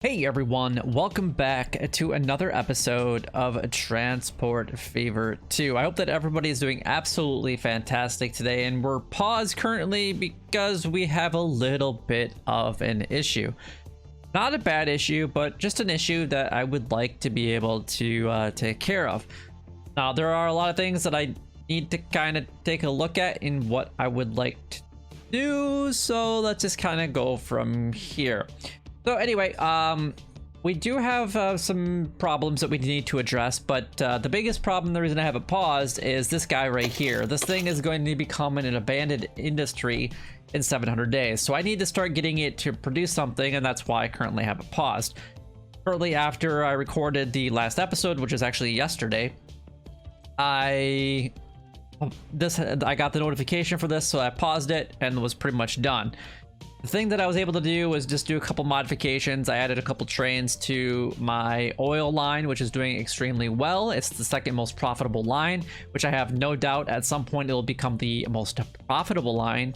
Hey everyone, welcome back to another episode of Transport Fever 2. I hope that everybody is doing absolutely fantastic today, and we're paused currently because we have a little bit of an issue. Not a bad issue, but just an issue that I would like to be able to take care of. Now, there are a lot of things that I need to kind of take a look at in what I would like to do, so let's just kind of go from here. So anyway, we do have some problems that we need to address, but the biggest problem, the reason I have it paused, is this guy right here. This thing is going to become an abandoned industry in 700 days. So I need to start getting it to produce something, and that's why I currently have it paused. Shortly after I recorded the last episode, which was actually yesterday, I got the notification for this, so I paused it and was pretty much done. The thing that I was able to do was just do a couple modifications. I added a couple trains to my oil line, which is doing extremely well. It's the second most profitable line, which I have no doubt at some point it'll become the most profitable line,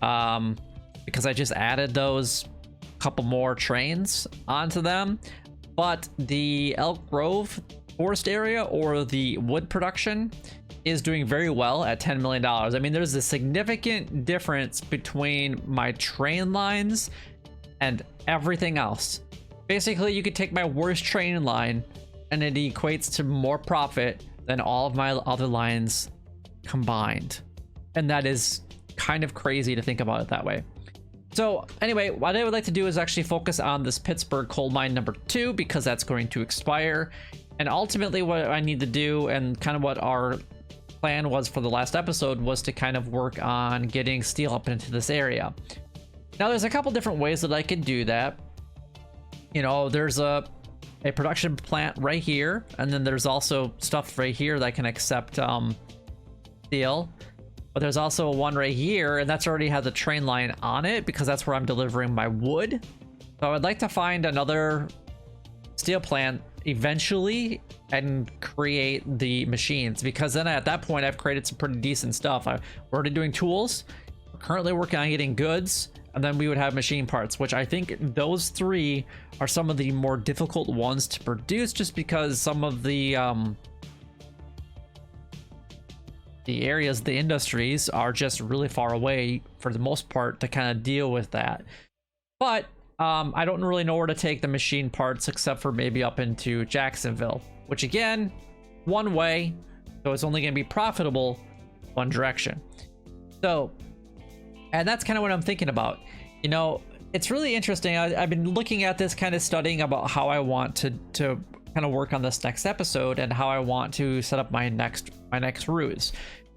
because I just added those couple more trains onto them. But the Elk Grove forest area, or the wood production, is doing very well at $10 million. I mean, there's a significant difference between my train lines and everything else. Basically, you could take my worst train line and it equates to more profit than all of my other lines combined. And that is kind of crazy to think about it that way. So anyway, what I would like to do is actually focus on this Pittsburgh coal mine number 2, because that's going to expire. And ultimately what I need to do, and kind of what our plan was for the last episode, was to kind of work on getting steel up into this area. Now there's a couple different ways that I could do that. You know, there's a production plant right here, and then there's also stuff right here that can accept steel. But there's also one right here, and that's already has a train line on it, because that's where I'm delivering my wood. So I would like to find another steel plant eventually and create the machines, because then at that point I've created some pretty decent stuff. We're already doing tools, we're currently working on getting goods, and then we would have machine parts, which I think those three are some of the more difficult ones to produce, just because some of the areas, the industries, are just really far away for the most part to kind of deal with that. But I don't really know where to take the machine parts, except for maybe up into Jacksonville, which again, one way, so it's only going to be profitable one direction. So, and that's kind of what I'm thinking about. You know, it's really interesting. I've been looking at this, kind of studying about how I want to kind of work on this next episode, and how I want to set up my next routes.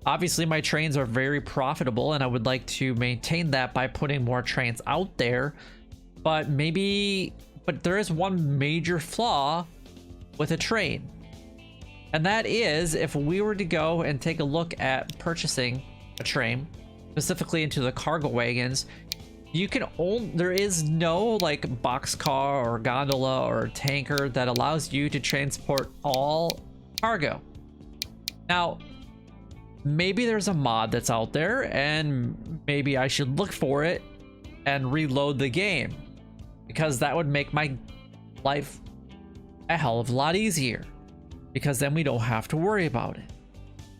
Obviously, my trains are very profitable, and I would like to maintain that by putting more trains out there. But there is one major flaw with a train. And that is, if we were to go and take a look at purchasing a train, specifically into the cargo wagons, there is no like boxcar or gondola or tanker that allows you to transport all cargo. Now, maybe there's a mod that's out there, and maybe I should look for it and reload the game, because that would make my life a hell of a lot easier, because then we don't have to worry about it.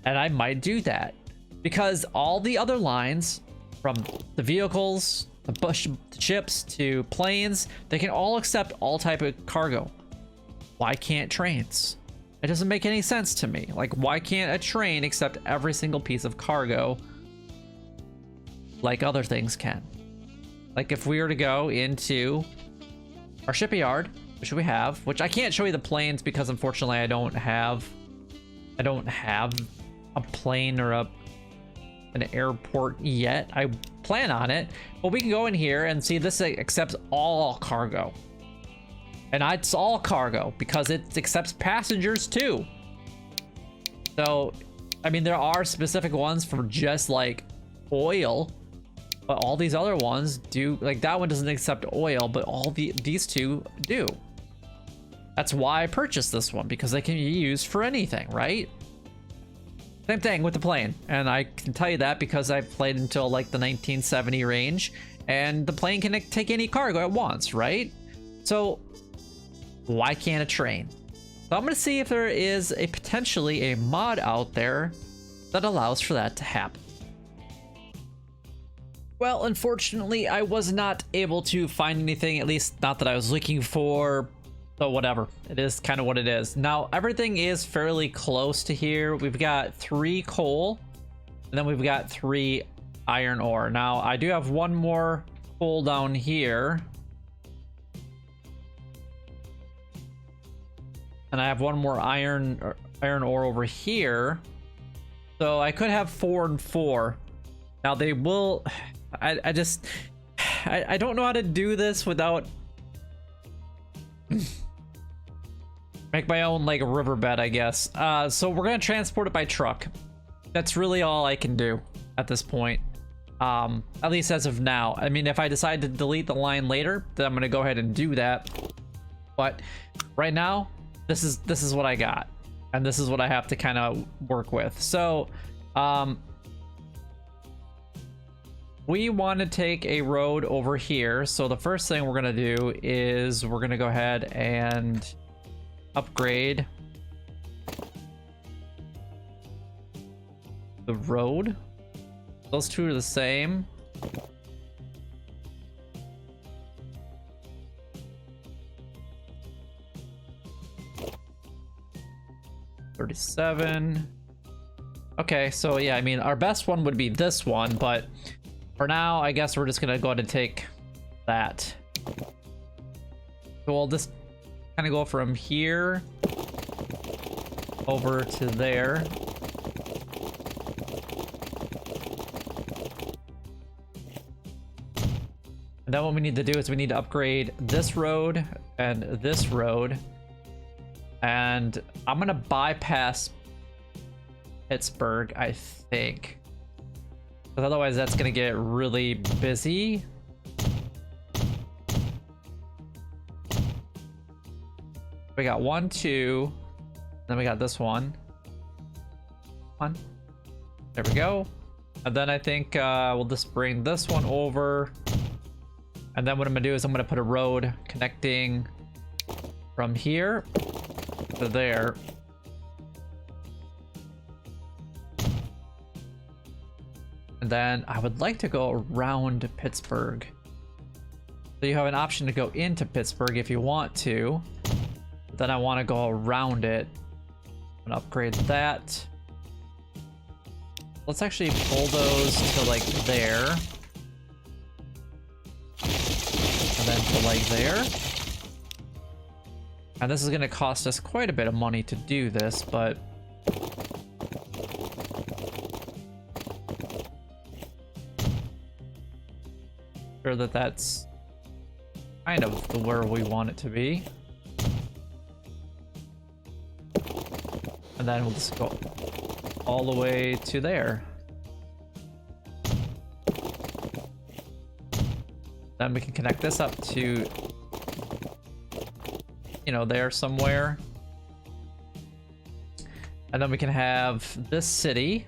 And I might do that, because all the other lines, from the vehicles, the ships to planes, they can all accept all type of cargo. Why can't trains? It doesn't make any sense to me. Like, why can't a train accept every single piece of cargo like other things can? Like, if we were to go into our shipyard, which we have, which I can't show you the planes because unfortunately I don't have a plane or an airport yet. I plan on it, but we can go in here and see this accepts all cargo. And it's all cargo because it accepts passengers too. So, I mean, there are specific ones for just like oil, but all these other ones do. Like, that one doesn't accept oil, but these two do. That's why I purchased this one, because they can be used for anything, right? Same thing with the plane, and I can tell you that because I've played until like the 1970 range, and the plane can take any cargo at once, right? So why can't a train? So I'm gonna see if there is a potentially a mod out there that allows for that to happen. Well, unfortunately, I was not able to find anything, at least not that I was looking for. So whatever, it is kind of what it is. Now, everything is fairly close to here. We've got 3 coal, and then we've got 3 iron ore. Now, I do have 1 more coal down here. And I have 1 more iron ore over here. So I could have 4 and 4. Now they will, I don't know how to do this without make my own like riverbed, I guess. So we're gonna transport it by truck. That's really all I can do at this point. At least as of now. I mean, if I decide to delete the line later, then I'm gonna go ahead and do that. But right now, this is what I got, and this is what I have to kind of work with. So, we want to take a road over here. So the first thing we're gonna do is we're gonna go ahead and upgrade the road. Those 2 are the same. $37. Okay, so yeah, I mean, our best one would be this one, but for now, I guess we're just gonna go ahead and take that. So we'll just kind of go from here over to there. And then what we need to do is we need to upgrade this road and this road. And I'm gonna bypass Pittsburgh, I think. Because otherwise that's gonna get really busy. We got 1, 2, then we got this one. There we go. And then I think we'll just bring this one over. And then what I'm gonna do is I'm gonna put a road connecting from here to there. And then I would like to go around Pittsburgh. So you have an option to go into Pittsburgh if you want to. But then I want to go around it. I'm gonna upgrade that. Let's actually bulldoze to like there. And then to like there. And this is going to cost us quite a bit of money to do this, but sure that that's kind of the where we want it to be. And then we'll just go all the way to there. Then we can connect this up to, you know, there somewhere. And then we can have this city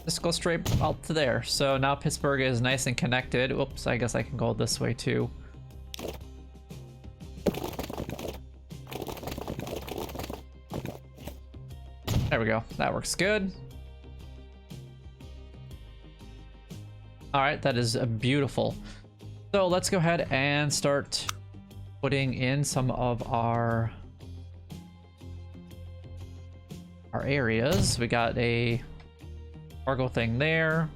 just go straight out to there. So now Pittsburgh is nice and connected. Oops, I guess I can go this way too. There we go. That works good. All right, that is beautiful. So let's go ahead and start putting in some of our areas. We got a cargo thing there.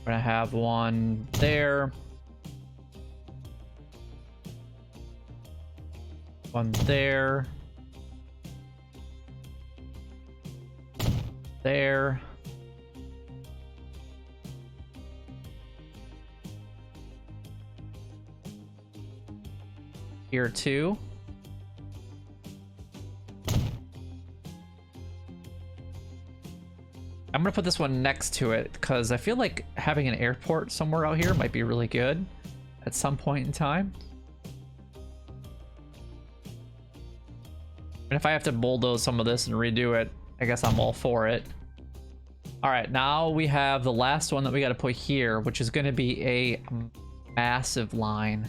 We're gonna have one there. One there. There. Here too. I'm gonna put this one next to it because I feel like having an airport somewhere out here might be really good at some point in time. And if I have to bulldoze some of this and redo it, I guess I'm all for it. All right, now we have the last one that we got to put here, which is going to be a massive line.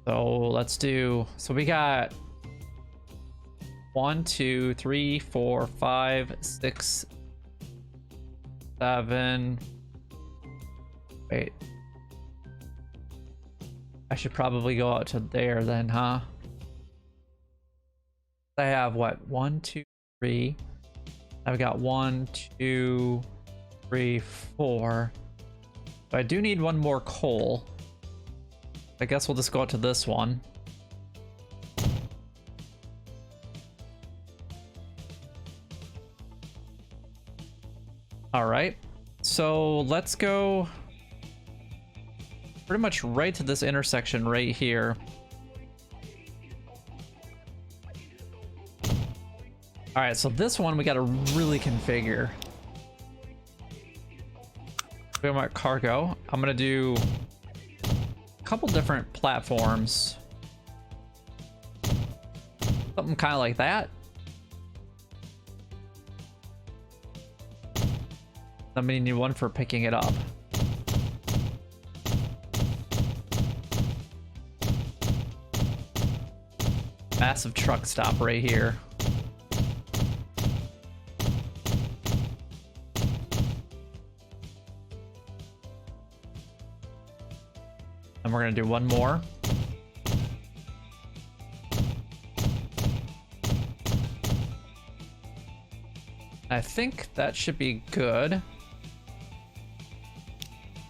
So let's do, so we got 1, 2, 3, 4, 5, 6, 7. Wait. I should probably go out to there then, huh? I have what? 1, 2, 3. I've got 1, 2, 3, 4. But I do need one more coal. I guess we'll just go out to this one. All right, so let's go pretty much right to this intersection right here. All right, so this one we got to really configure. We want cargo. I'm gonna do a couple different platforms. Something kind of like that. I'm gonna need one for picking it up. Massive truck stop right here. And we're gonna do one more. I think that should be good.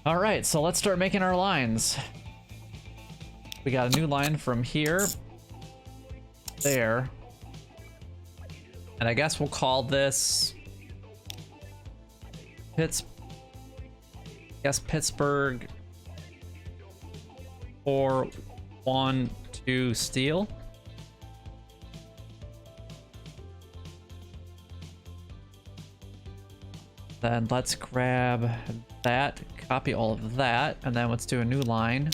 All right, so let's start making our lines. We got a new line from here, there, and I guess we'll call this Pittsburgh or 1, 2 steel. Then let's grab that, copy all of that, and then let's do a new line.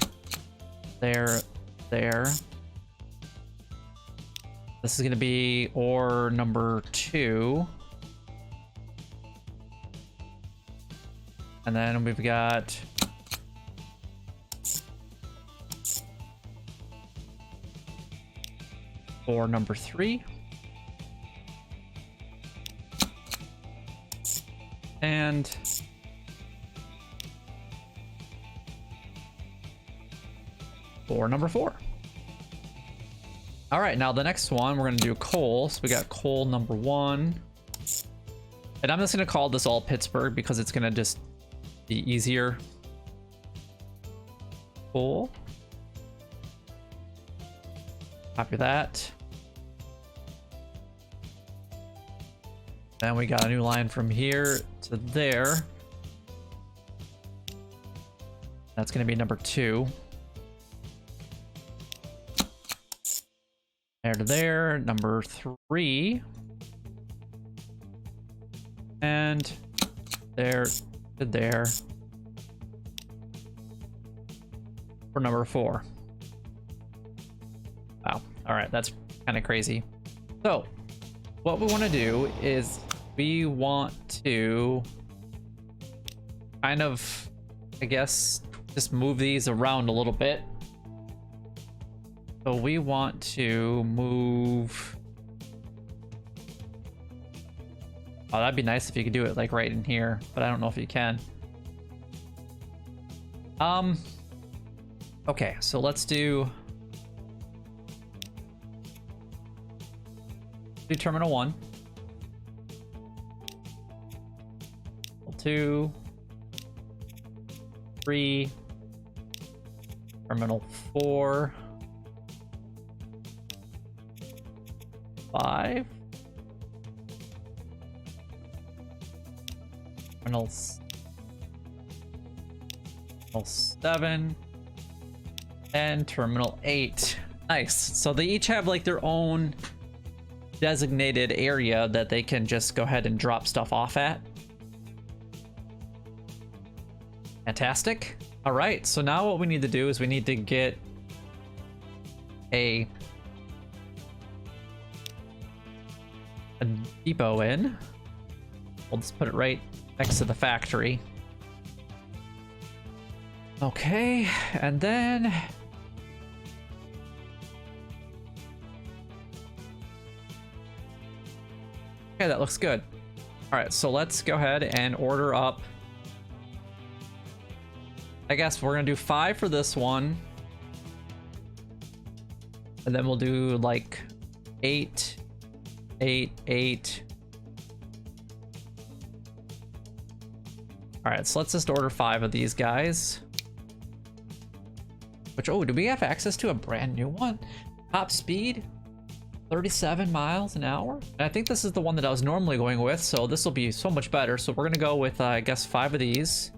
There, there. This is gonna be ore number 2. And then we've got ore number 3. And ore number 4. All right, now the next one we're gonna do coal. So we got coal number 1, and I'm just gonna call this all Pittsburgh because it's gonna just be easier. Coal. Copy that. Then we got a new line from here to there. That's gonna be number 2. There to there, number 3. And there to there for number 4. Wow. All right, that's kind of crazy. So what we want to do is we want to kind of, I guess, just move these around a little bit. So we want to move. Oh, that'd be nice if you could do it like right in here, but I don't know if you can. Okay, so let's do terminal 1. 2, 3, terminal 4, 5, terminal 7, and terminal 8. Nice. So they each have like their own designated area that they can just go ahead and drop stuff off at. Fantastic. All right, so now what we need to do is we need to get a depot in. We'll just put it right next to the factory. Okay, and then okay, that looks good. All right, so let's go ahead and order up. I guess we're gonna do 5 for this one, and then we'll do like 8, 8, 8. All right, so let's just order 5 of these guys. Which, oh, do we have access to a brand new one? Top speed, 37 miles an hour. And I think this is the one that I was normally going with, so this will be so much better. So we're gonna go with, I guess, 5 of these.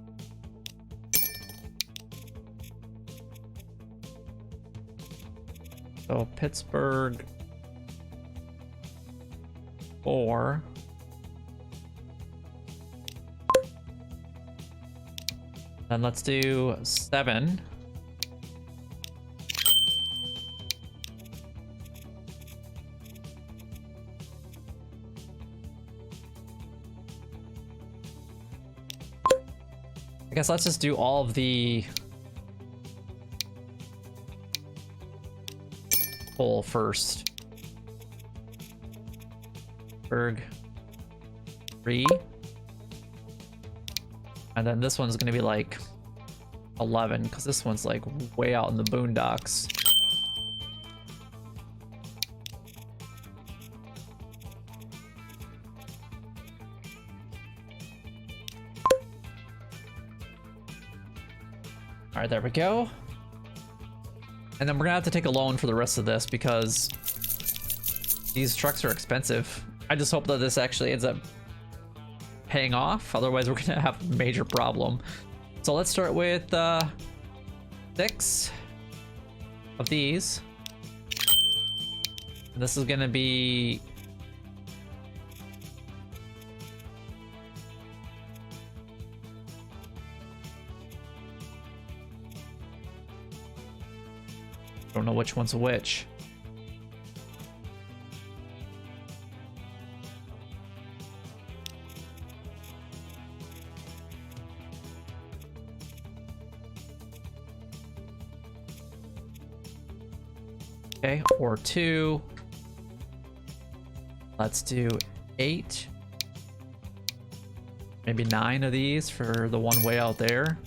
So Pittsburgh, 4. Then let's do 7. I guess let's just do all of the coal first. Berg 3. And then this one's gonna be like 11, because this one's like way out in the boondocks. All right, there we go. And then we're gonna have to take a loan for the rest of this because these trucks are expensive. I just hope that this actually ends up paying off. Otherwise, we're gonna have a major problem. So let's start with 6 of these. And this is gonna be I don't know which one's which. Okay, or 2. Let's do 8. Maybe 9 of these for the one way out there.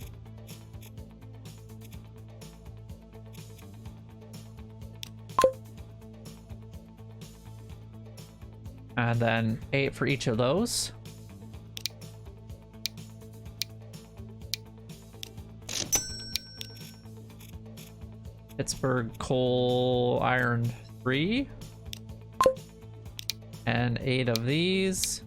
And then 8 for each of those. Pittsburgh coal iron 3. And 8 of these.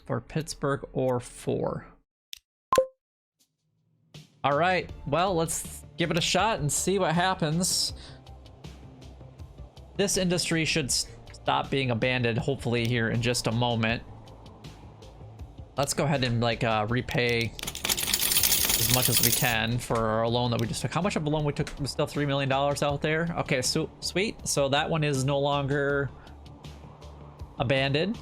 For Pittsburgh ore 4. All right, well, let's give it a shot and see what happens. This industry should stop being abandoned, hopefully, here in just a moment. Let's go ahead and like repay as much as we can for our loan that we just took. How much of a loan we took? We still $3 million out there. Okay, so sweet. So that one is no longer abandoned,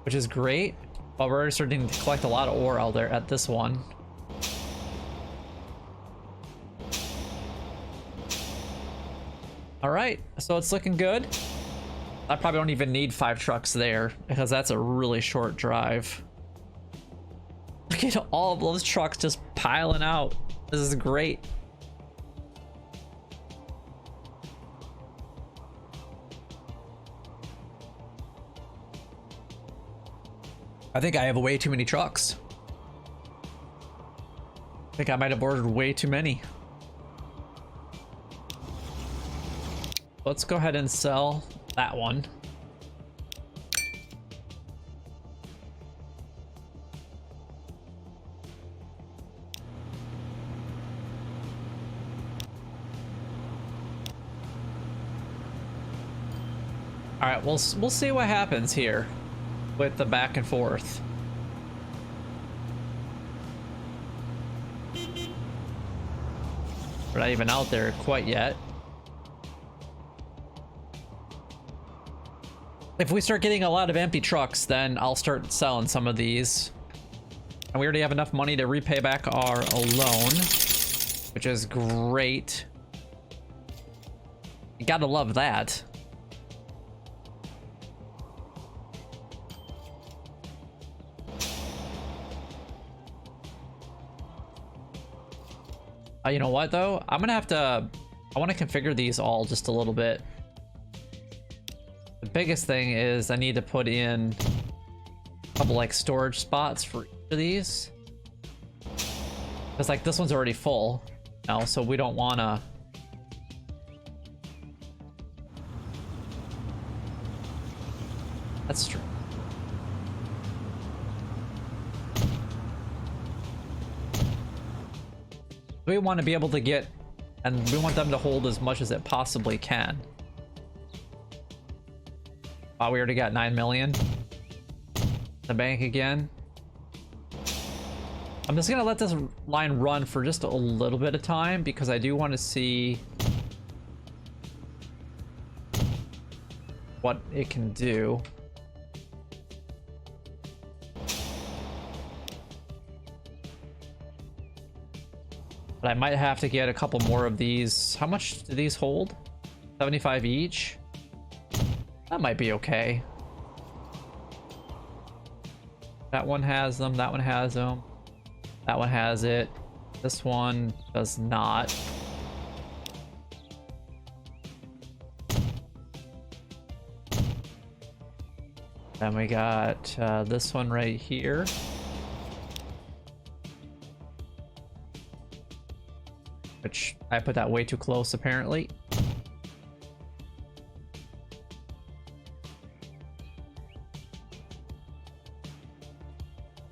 which is great. But we're already starting to collect a lot of ore out there at this one. All right, so it's looking good. I probably don't even need 5 trucks there because that's a really short drive. Look at all of those trucks just piling out. This is great. I think I have way too many trucks. I think I might have ordered way too many. Let's go ahead and sell that one. All right, we'll see what happens here with the back and forth. We're not even out there quite yet. If we start getting a lot of empty trucks, then I'll start selling some of these. And we already have enough money to repay back our loan, which is great. You gotta love that. You know what though? I'm gonna have to, I want to configure these all just a little bit. The biggest thing is I need to put in a couple like storage spots for each of these. Because like this one's already full now, so we don't wanna. That's true. We want to be able to get, and we want them to hold as much as it possibly can. Oh, we already got 9 million. The bank again. I'm just gonna let this line run for just a little bit of time because I do want to see what it can do. But I might have to get a couple more of these. How much do these hold? 75 each? That might be okay. That one has them, that one has them. That one has it. This one does not. Then we got this one right here. Which I put that way too close apparently.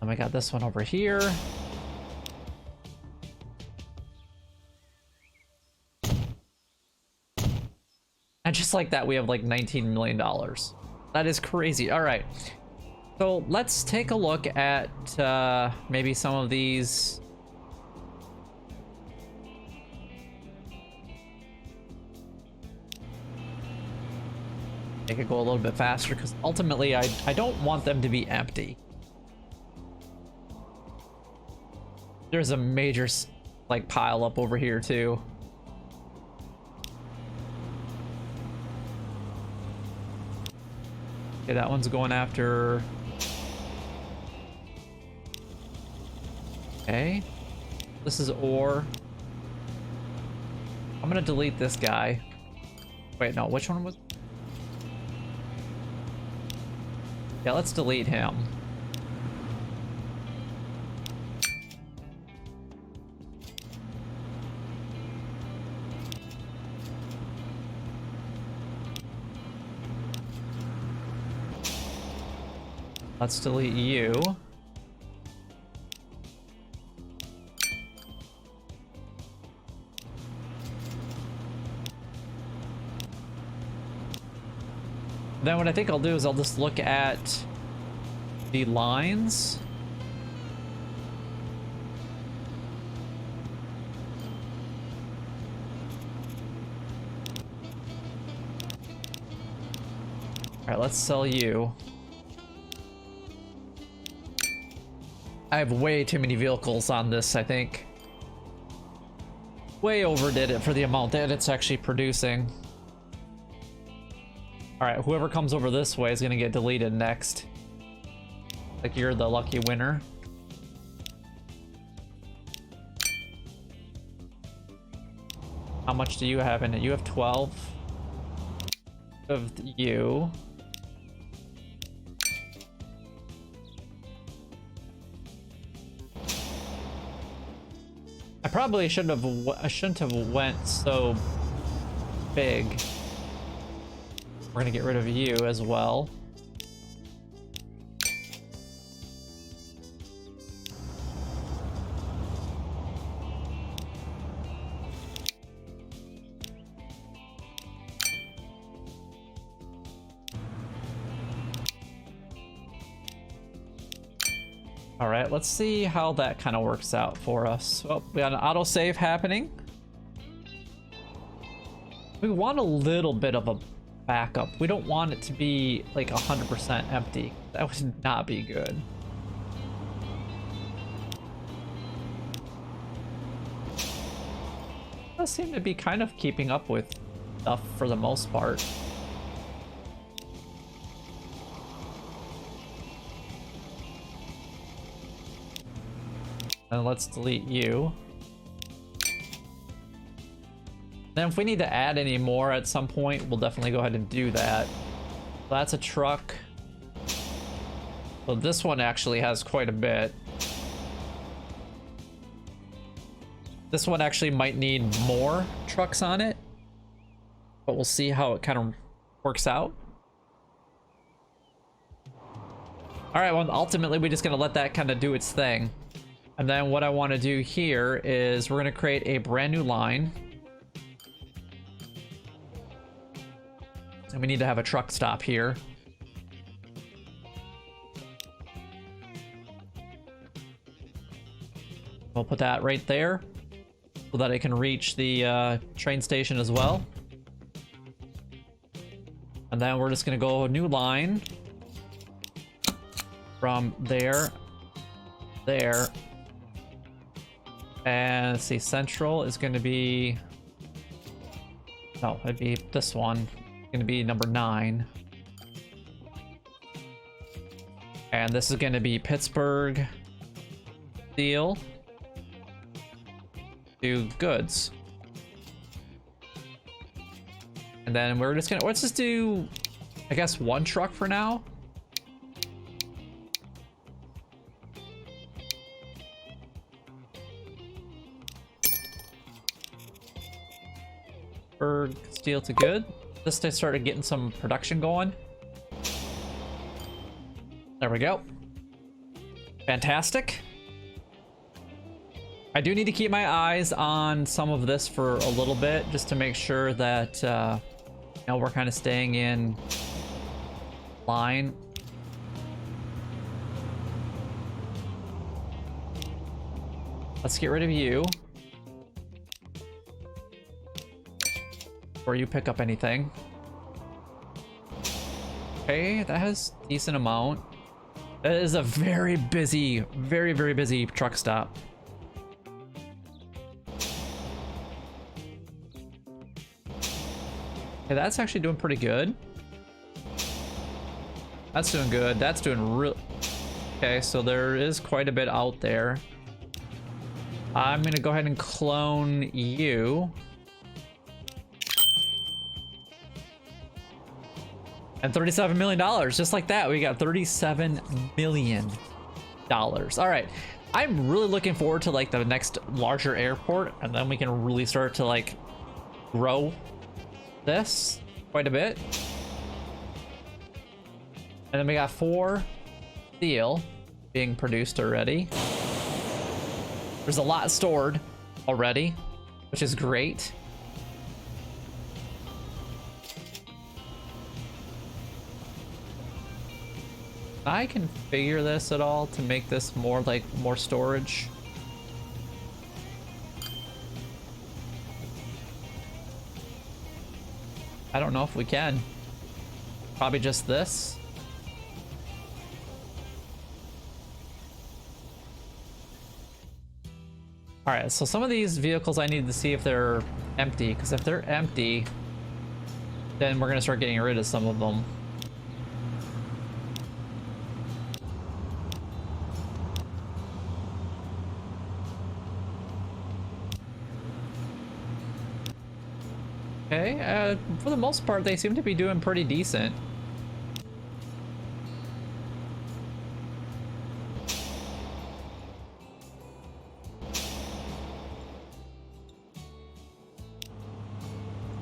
And we got this one over here. And just like that, we have like $19 million. That is crazy. All right. So let's take a look at maybe some of these. Make it go a little bit faster because ultimately I don't want them to be empty. There's a major like pile up over here too. Okay, that one's going after. Okay, this is ore. I'm gonna delete this guy. Wait, no, which one was? Yeah, let's delete him. Let's delete you. Then what I think I'll do is I'll just look at the lines. All right, let's sell you. I have way too many vehicles on this, I think. Way overdid it for the amount that it's actually producing. Alright, whoever comes over this way is gonna get deleted next. Like you're the lucky winner. How much do you have in it? You have 12 of you. I probably shouldn't have went so big. We're gonna get rid of you as well. All right, let's see how that kind of works out for us. Well, we got an autosave happening. We want a little bit of a backup. We don't want it to be like 100% empty. That would not be good. does seem to be kind of keeping up with stuff for the most part. And let's delete you. Then if we need to add any more at some point, we'll definitely go ahead and do that. So that's a truck. So this one actually has quite a bit. This one actually might need more trucks on it, but we'll see how it kind of works out. All right, well, ultimately we're just gonna let that kind of do its thing. And then what I want to do here is we're gonna create a brand new line. And we need to have a truck stop here. We'll put that right there so that it can reach the train station as well. And then we're just gonna go a new line from there, there. And let's see, central is gonna be, no, it'd be this one. Gonna be number 9. And this is gonna be Pittsburgh Steel to goods. And then we're just gonna, let's just do, I guess, 1 truck for now. Pittsburgh Steel to good. Just to start getting some production going. There we go. Fantastic. I do need to keep my eyes on some of this for a little bit, just to make sure that you know, we're kind of staying in line. Let's get rid of you. Before you pick up anything. Okay, that has a decent amount. That is a very busy, very, very busy truck stop. Okay, that's actually doing pretty good. That's doing good. That's doing real. Okay, so there is quite a bit out there. I'm gonna go ahead and clone you. And $37 million, just like that. We got $37 million. All right, I'm really looking forward to like the next larger airport, and then we can really start to like grow this quite a bit. And then we got 4 steel being produced already. There's a lot stored already, which is great. I configure this at all to make this more like more storage. I don't know if we can. Probably just this. All right, so some of these vehicles I need to see if they're empty, because if they're empty, then we're gonna start getting rid of some of them. Okay, for the most part, they seem to be doing pretty decent.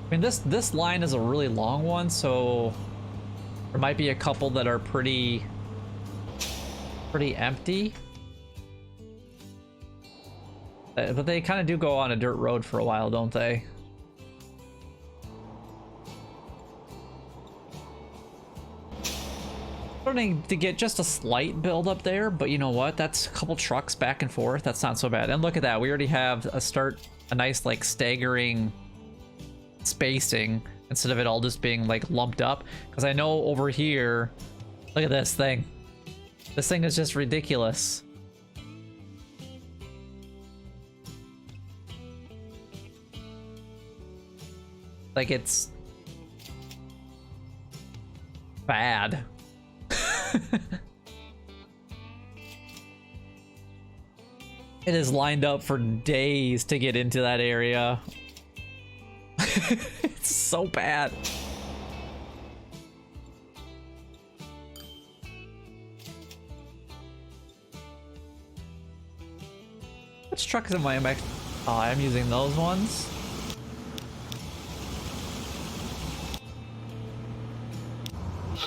I mean, this line is a really long one, so there might be a couple that are pretty empty. But they kind of do go on a dirt road for a while, don't they? Starting to get just a slight build up there, but you know what? That's a couple trucks back and forth. That's not so bad. And look at that. We already have a nice like staggering spacing instead of it all just being like lumped up. Because I know over here, look at this thing. This thing is just ridiculous. Like, it's bad. It is lined up for days to get into that area. It's so bad. Which trucks am I? Oh, I'm using those ones.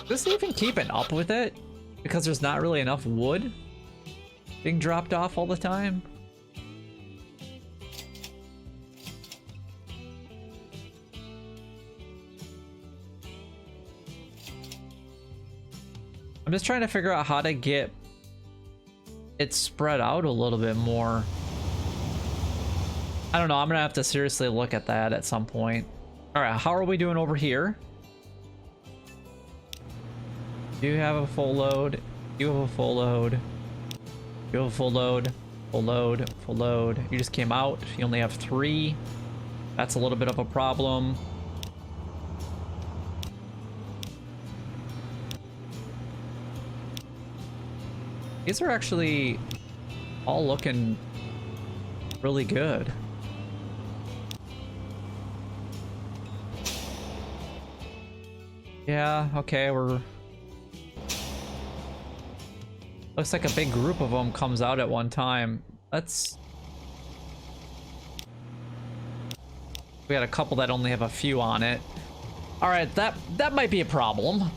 Is this even keeping up with it? Because there's not really enough wood being dropped off all the time. I'm just trying to figure out how to get it spread out a little bit more. I don't know. I'm gonna have to seriously look at that at some point. All right, how are we doing over here? Do you have a full load? You have a full load. You have a full load. Full load. Full load. You just came out. You only have 3. That's a little bit of a problem. These are actually all looking really good. Yeah, okay, we're... Looks like a big group of them comes out at one time. Let's... We got a couple that only have a few on it. Alright, that might be a problem.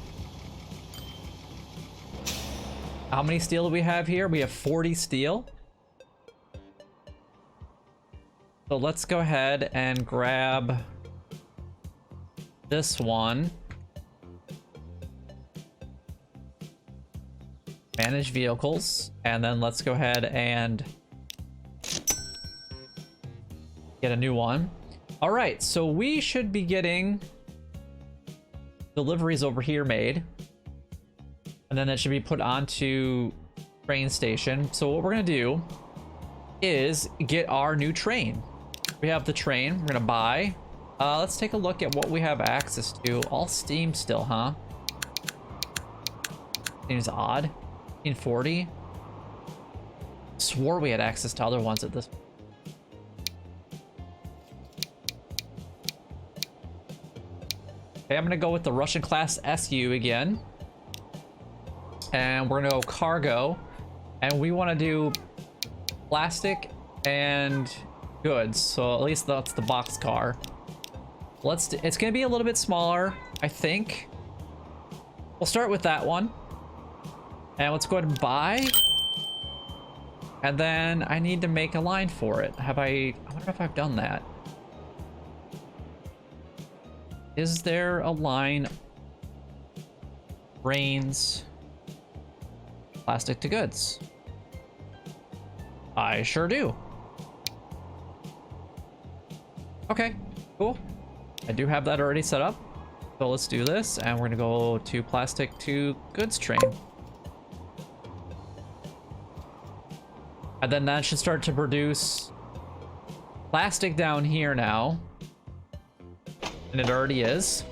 How many steel do we have here? We have 40 steel. So let's go ahead and grab this one. Manage vehicles, and then let's go ahead and get a new one. All right, so we should be getting deliveries over here made, and then that should be put onto train station. So what we're gonna do is get our new train. We have the train we're gonna buy. Let's take a look at what we have access to. All steam still, huh? Seems odd. 1940. Swore we had access to other ones at this point. Okay, I'm gonna go with the Russian class SU again. And we're gonna go cargo. And we wanna do plastic and goods. So at least that's the box car. It's gonna be a little bit smaller, I think. We'll start with that one. And let's go ahead and buy. And then I need to make a line for it. I wonder if I've done that. Is there a line? Brains. Plastic to goods. I sure do. Okay, cool. I do have that already set up. So let's do this. And we're gonna go to plastic to goods train. And then that should start to produce plastic down here now. And it already is.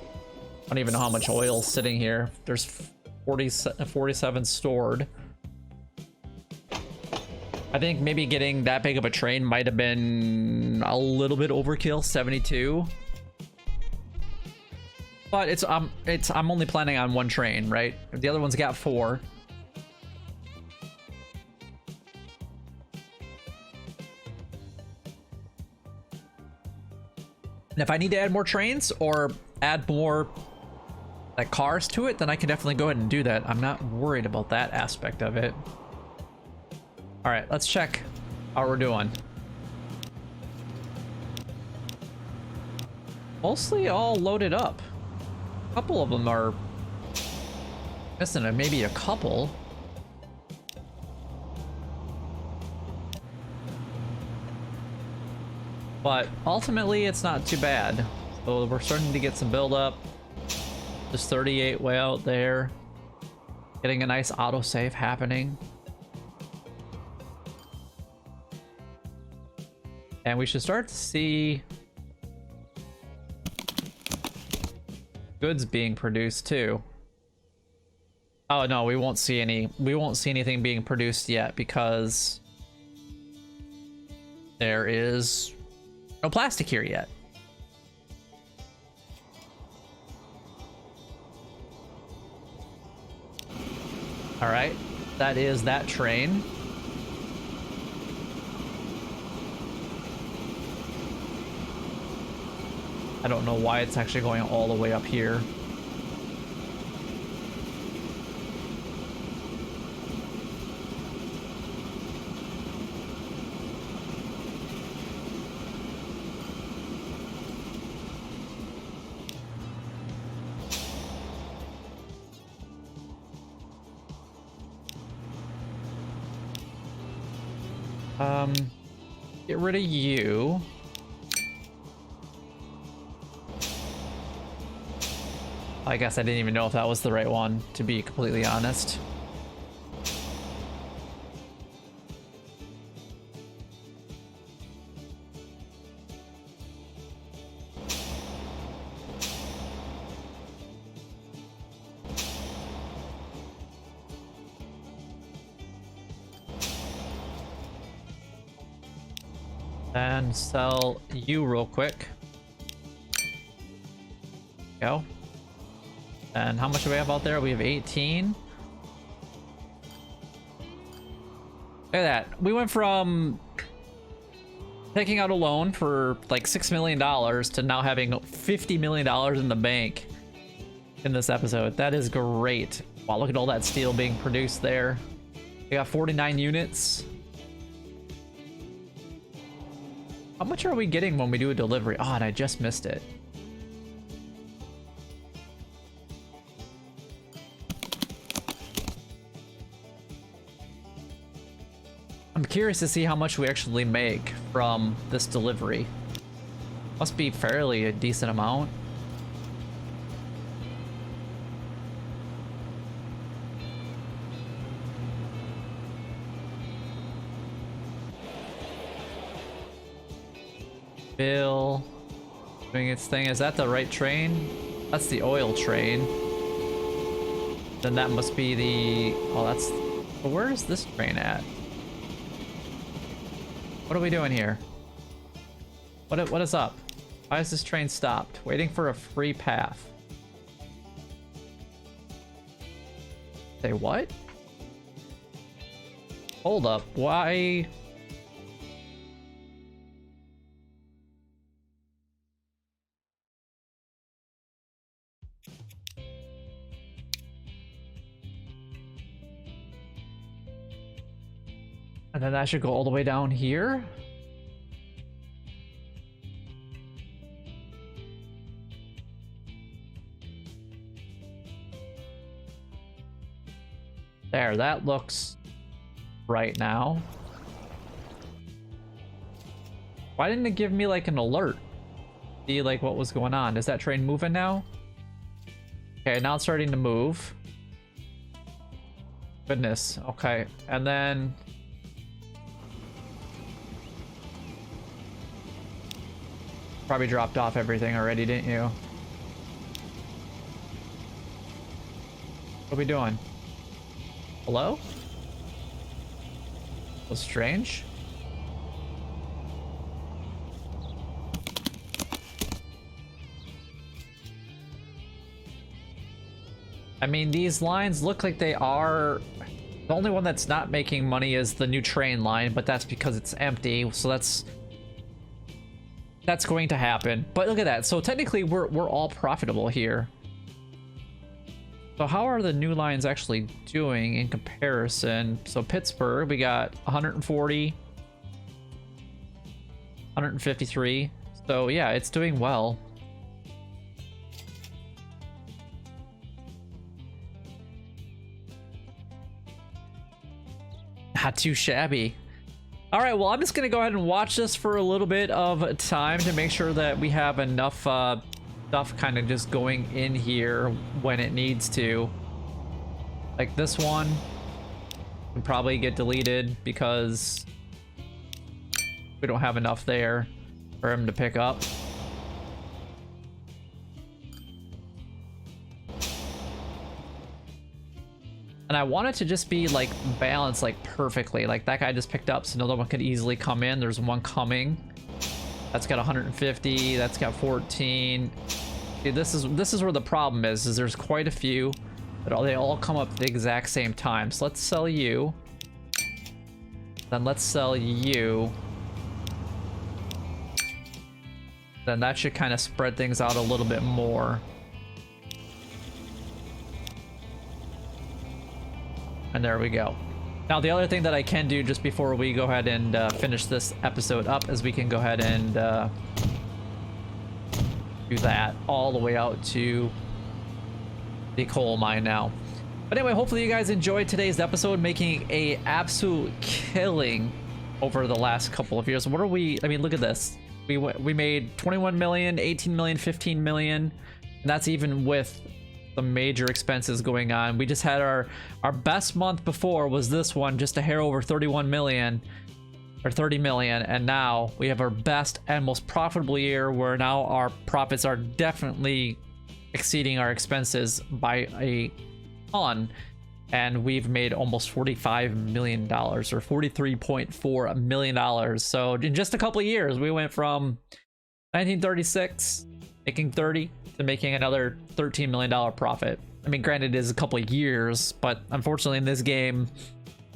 I don't even know how much oil is sitting here. There's 47 stored. I think maybe getting that big of a train might have been a little bit overkill, 72. But I'm only planning on one train, right? The other one's got 4. And if I need to add more trains or add more like cars to it, then I can definitely go ahead and do that. I'm not worried about that aspect of it. All right, let's check how we're doing. Mostly all loaded up. A couple of them are missing maybe a couple. But ultimately, it's not too bad. So we're starting to get some build up. There's 38 way out there. Getting a nice autosave happening. And we should start to see goods being produced too. Oh no, we won't see anything being produced yet because there is no plastic here yet. All right, that is that train. I don't know why it's actually going all the way up here. Get rid of you. I guess I didn't even know if that was the right one, to be completely honest. And sell you real quick. Go. And how much do we have out there? We have 18. Look at that. We went from taking out a loan for like $6 million to now having $50 million in the bank in this episode. That is great. Wow, look at all that steel being produced there. We got 49 units. How much are we getting when we do a delivery? Oh, and I just missed it. I'm curious to see how much we actually make from this delivery. Must be fairly a decent amount. Bill doing its thing. Is that the right train? That's the oil train. Then that must be the... Oh, that's... Well, where is this train at? What are we doing here? What is up? Why is this train stopped? Waiting for a free path. Say what? Hold up. Why? And then that should go all the way down here. There, that looks right now. Why didn't it give me like an alert? See like what was going on. Is that train moving now? Okay, now it's starting to move. Goodness, okay. And then... Probably dropped off everything already, didn't you? What are we doing? Hello? Was strange. I mean, these lines look like they are... The only one that's not making money is the new train line, but that's because it's empty, so that's going to happen. But look at that. So technically we're all profitable here. So how are the new lines actually doing in comparison? So Pittsburgh, we got 140, 153. So yeah, it's doing well. Not too shabby. All right, well, I'm just gonna go ahead and watch this for a little bit of time to make sure that we have enough stuff kind of just going in here when it needs to. Like this one can probably get deleted because we don't have enough there for him to pick up. And I want it to just be like balanced like perfectly. Like that guy just picked up, so another one could easily come in. There's one coming. That's got 150. That's got 14. Dude, this is where the problem is there's quite a few, but they all come up at the exact same time. So let's sell you. Then let's sell you. Then that should kind of spread things out a little bit more. And there we go. Now the other thing that I can do just before we go ahead and finish this episode up is we can go ahead and do that all the way out to the coal mine now. But anyway, hopefully you guys enjoyed today's episode, making a absolute killing over the last couple of years. What are we? I mean, look at this. We made 21 million, 18 million, 15 million, and that's even with the major expenses going on. We just had our best month before was this one, just a hair over 31 million or 30 million, and now we have our best and most profitable year where now our profits are definitely exceeding our expenses by a ton, and we've made almost $45 million or $43.4 million. So in just a couple of years, we went from 1936 making 30 to making another $13 million profit. I mean, granted, it is a couple of years, but unfortunately in this game,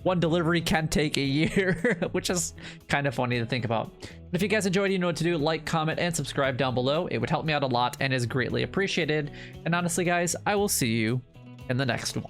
one delivery can take a year, which is kind of funny to think about. If you guys enjoyed, you know what to do. Like, comment, and subscribe down below. It would help me out a lot and is greatly appreciated. And honestly, guys, I will see you in the next one.